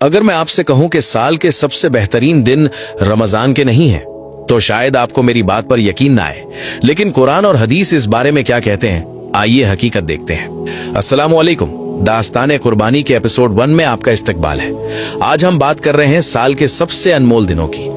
अगर मैं आपसे कहूं कि साल के सबसे बेहतरीन दिन रमजान के नहीं हैं, तो शायद आपको मेरी बात पर यकीन ना आए। लेकिन कुरान और हदीस इस बारे में क्या कहते हैं, आइए हकीकत देखते हैं। अस्सलाम वालेकुम। दास्तान कुर्बानी के एपिसोड 1 में आपका इस्तकबाल है। आज हम बात कर रहे हैं साल के सबसे अनमोल दिनों की।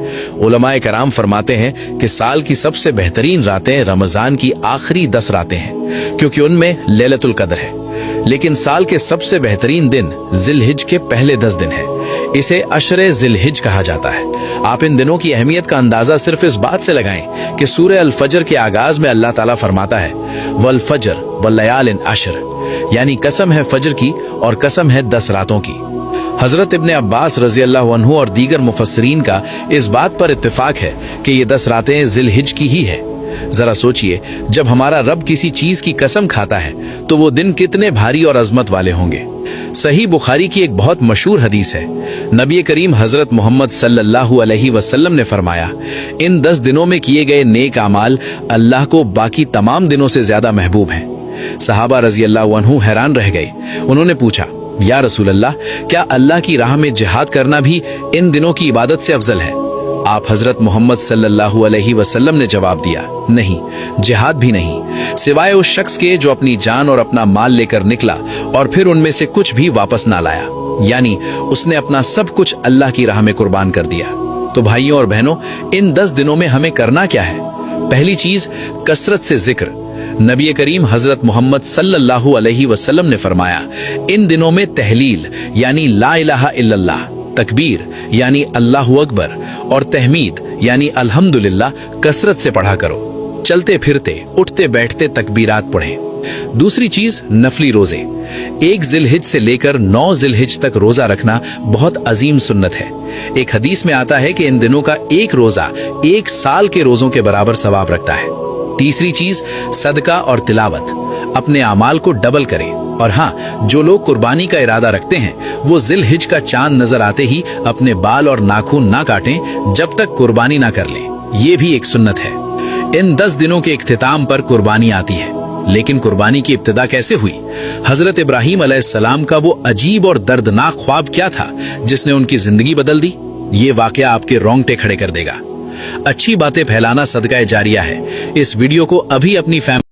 उलमाए कराम फरमाते हैं कि साल की सबसे बेहतरीन रातें रमजान की आखिरी 10 रातें हैं, क्योंकि उनमें लैलतुल कद्र है। लेकिन साल के सबसे बेहतरीन दिन जिलहिज के पहले 10 दिन है। इसे अशरे जिलहिज कहा जाता है। आप इन दिनों की अहमियत का अंदाजा सिर्फ इस बात से लगाएं कि सूरह अल फजर के आगाज में अल्लाह ताला फरमाता है, वल फजर वल्लयालिन अशर, यानी कसम है फजर की और कसम है 10 रातों की। हजरत इब्ने अब्बास रजी अल्लाह अन्हु और दीगर मुफस्सिरीन का इस बात पर इत्तेफाक है कि ये 10 रातें जिलहिज की ही है। जरा सोचिए, जब हमारा रब किसी चीज की कसम खाता है तो वो दिन कितने भारी और अजमत वाले होंगे। सही बुखारी की एक बहुत मशहूर हदीस है। नबी करीम हजरत मोहम्मद सल्लल्लाहु अलैहि वसल्लम ने फरमाया, इन 10 दिनों में किए गए नेक अमाल अल्लाह को बाकी तमाम दिनों से ज्यादा महबूब हैं। सहाबा रजी अल्लाह अन्हु हैरान रह गए। उन्होंने पूछा, या रसूल अल्लाह, क्या अल्लाह की राह में जिहाद करना भी इन दिनों की इबादत से अफजल है? आप हजरत मोहम्मद सल्लल्लाहु अलैहि वसल्लम ने जवाब दिया, नहीं, जिहाद भी नहीं, सिवाय उस शख्स के जो अपनी जान और अपना माल लेकर निकला और फिर उनमें से कुछ भी वापस ना लाया, यानी उसने अपना सब कुछ अल्लाह की राह में कुर्बान कर दिया। तो भाइयों और बहनों, इन 10 दिनों में हमें करना क्या है? पहली चीज, कसरत से जिक्र। नबी करीम हजरत मोहम्मद सल्लल्लाहु अलैहि वसल्लम ने फरमाया, इन दिनों में तहलील यानी ला इलाहा इल्लल्लाह, तकबीर यानी अल्लाहु अकबर और तहमीद यानी अल्हम्दुलिल्लाह कसरत से पढ़ा करो। चलते फिरते उठते बैठते तकबीरात पढ़ें। दूसरी चीज, नफली रोजे। 1 जिलहिज से लेकर 9 जिलहिज तक रोजा रखना बहुत अजीम सुन्नत है। एक हदीस में आता है कि इन दिनों का एक रोजा 1 साल के रोजों के बराबर सवाब रखता है। तीसरी चीज, सदका और तिलावत। अपने अमाल को डबल करें। और हाँ, जो लोग कुर्बानी का इरादा रखते हैं वो जिलहिज का चांद नजर आते ही अपने बाल और नाखून ना काटें जब तक कुर्बानी ना कर लें। ये भी एक सुन्नत है। इन 10 दिनों के इख्तिताम पर कुर्बानी आती है। लेकिन कुर्बानी की इब्तिदा कैसे हुई? हजरत इब्राहीम अलैहिस्सलाम का वो अजीब और दर्दनाक ख्वाब क्या था जिसने उनकी जिंदगी बदल दी? ये वाकया आपके रोंगटे खड़े कर देगा। अच्छी बातें फैलाना सदका जारिया है। इस वीडियो को अभी अपनी फैमिली